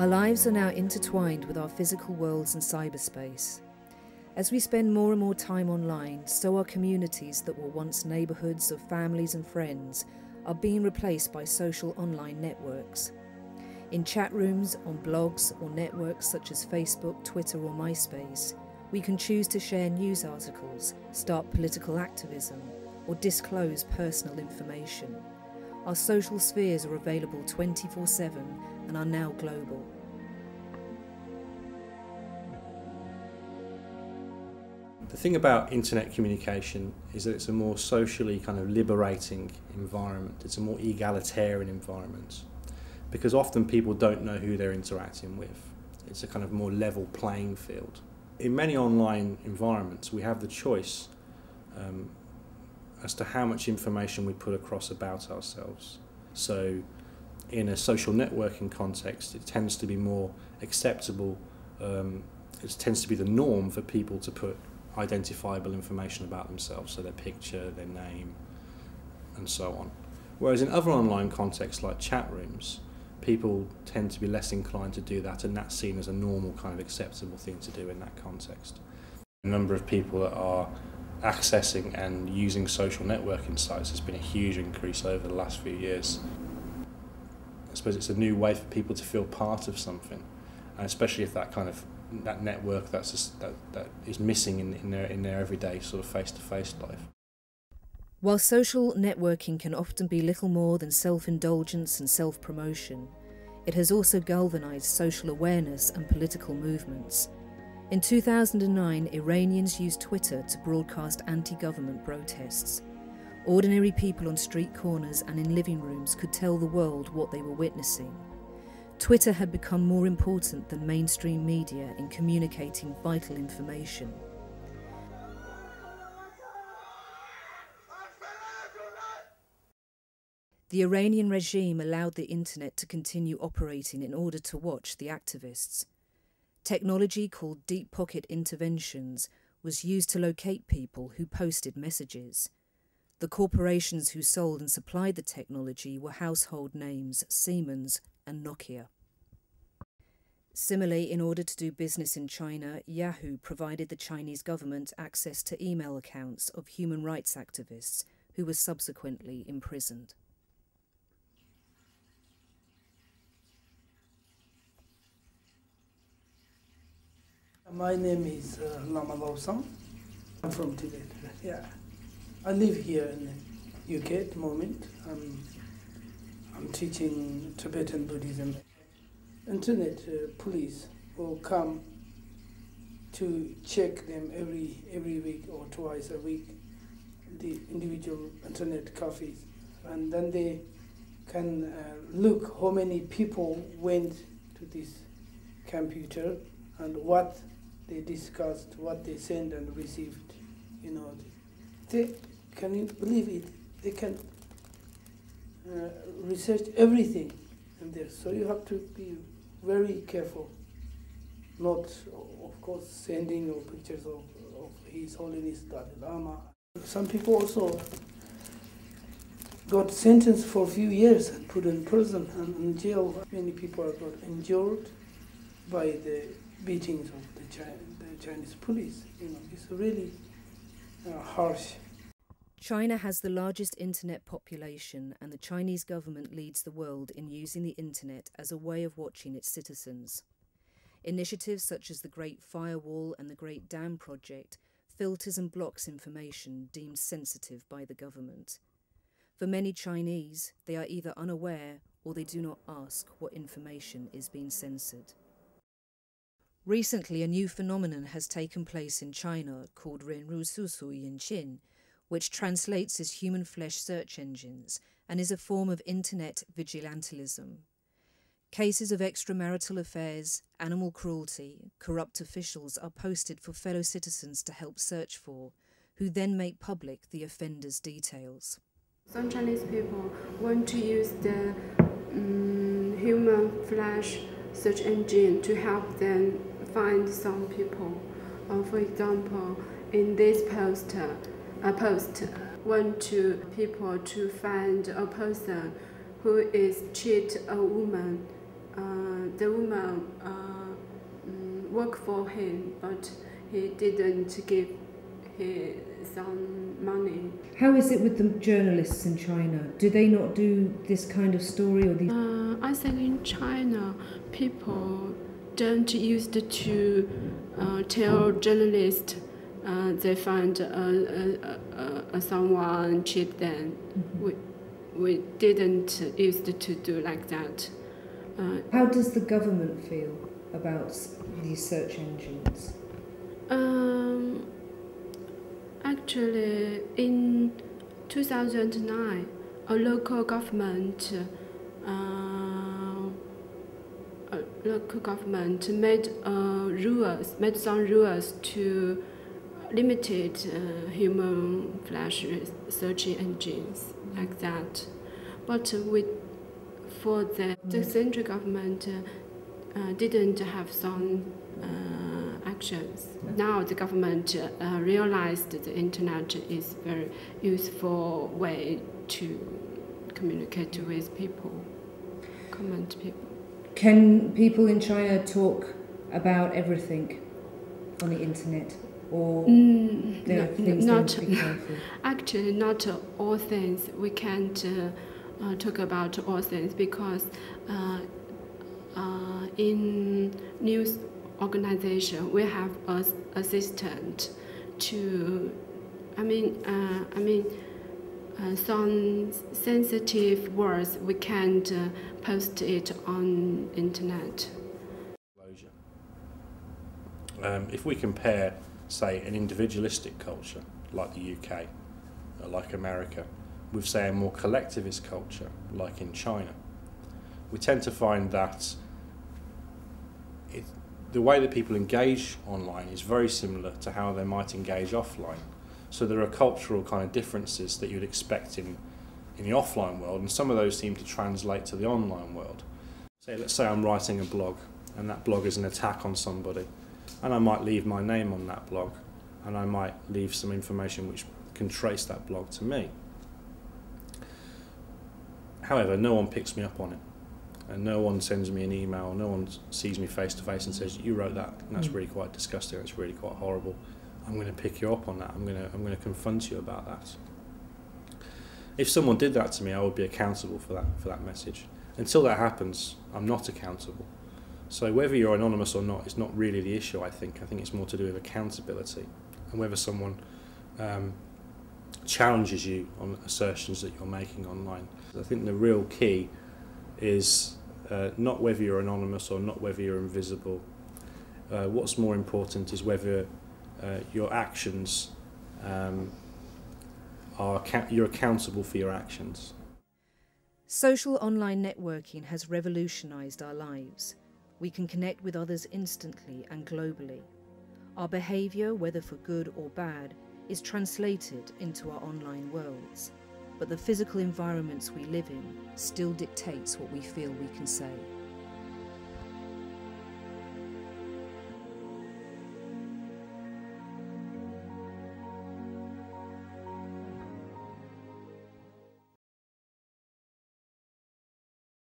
Our lives are now intertwined with our physical worlds and cyberspace. As we spend more and more time online, so our communities that were once neighbourhoods of families and friends are being replaced by social online networks. In chat rooms, on blogs or networks such as Facebook, Twitter or MySpace, we can choose to share news articles, start political activism, or disclose personal information. Our social spheres are available 24/7 and are now global. The thing about internet communication is that it's a more socially kind of liberating environment. It's a more egalitarian environment because often people don't know who they're interacting with. It's a kind of more level playing field. In many online environments, we have the choice as to how much information we put across about ourselves. So in a social networking context, it tends to be more acceptable, it tends to be the norm for people to put identifiable information about themselves, so their picture, their name, and so on. Whereas in other online contexts like chat rooms, people tend to be less inclined to do that, and that's seen as a normal kind of acceptable thing to do in that context. The number of people that are accessing and using social networking sites has been a huge increase over the last few years. I suppose it's a new way for people to feel part of something, and especially if that network that is missing in their everyday sort of face-to-face life. While social networking can often be little more than self-indulgence and self-promotion, it has also galvanised social awareness and political movements. In 2009, Iranians used Twitter to broadcast anti-government protests. Ordinary people on street corners and in living rooms could tell the world what they were witnessing. Twitter had become more important than mainstream media in communicating vital information. The Iranian regime allowed the internet to continue operating in order to watch the activists. Technology called deep pocket interventions was used to locate people who posted messages. The corporations who sold and supplied the technology were household names Siemens and Nokia. Similarly, in order to do business in China, Yahoo provided the Chinese government access to email accounts of human rights activists who were subsequently imprisoned. My name is Lama Laosam. I'm from Tibet. Yeah, I live here in the UK at the moment. I'm teaching Tibetan Buddhism. Internet police will come to check them every week or twice a week, the individual internet cafes, and then they can look how many people went to this computer and what they discussed, what they sent and received. You know, can you believe it? They can research everything in there. So you have to be very careful, not, of course, sending your pictures of His Holiness Dalai Lama. Some people also got sentenced for a few years and put in prison and in jail. Many people got injured by the beatings of the Chinese police. You know, it's really harsh. China has the largest internet population, and the Chinese government leads the world in using the internet as a way of watching its citizens. Initiatives such as the Great Firewall and the Great Dam Project filters and blocks information deemed sensitive by the government. For many Chinese, they are either unaware or they do not ask what information is being censored. Recently, a new phenomenon has taken place in China called Renru Susu Yinqin, which translates as human flesh search engines and is a form of internet vigilantism. Cases of extramarital affairs, animal cruelty, corrupt officials are posted for fellow citizens to help search for, who then make public the offender's details. Some Chinese people want to use the human flesh search engine to help them find some people. For example, in this post want people to find a person who is cheat a woman the woman worked for him, but he didn't give him some money. How is it with the journalists in China? Do they not do this kind of story or these? I think in China, people don't used to tell journalists they find someone cheat them. We didn't used to do like that. How does the government feel about these search engines? Actually, in 2009, a local government made some rules to limited human flash search engines like that. But for the central government didn't have some actions. Now the government realized the internet is a very useful way to communicate with people, comment people. Can people in China talk about everything on the internet, or there are things they must be careful? Actually, not all things. We can't talk about all things because in news organization we have an assistant to. Some sensitive words we can't post it on internet. If we compare, say, an individualistic culture like the UK, or like America, with, say, a more collectivist culture like in China, we tend to find that the way that people engage online is very similar to how they might engage offline. So there are cultural kind of differences that you'd expect in the offline world, and some of those seem to translate to the online world. Let's say I'm writing a blog, and that blog is an attack on somebody, and I might leave my name on that blog, and I might leave some information which can trace that blog to me. However, no one picks me up on it, and no one sends me an email, no one sees me face to face and says, you wrote that, and that's really quite disgusting, that's really quite horrible. I'm going to pick you up on that. I'm going to confront you about that. If someone did that to me, I would be accountable for that message. Until that happens, I'm not accountable. So whether you're anonymous or not is not really the issue. I think it's more to do with accountability and whether someone challenges you on assertions that you're making online. I think the real key is not whether you're anonymous or not whether you're invisible. What's more important is whether your actions you're accountable for your actions. Social online networking has revolutionised our lives. We can connect with others instantly and globally. Our behaviour, whether for good or bad, is translated into our online worlds. But the physical environments we live in still dictates what we feel we can say.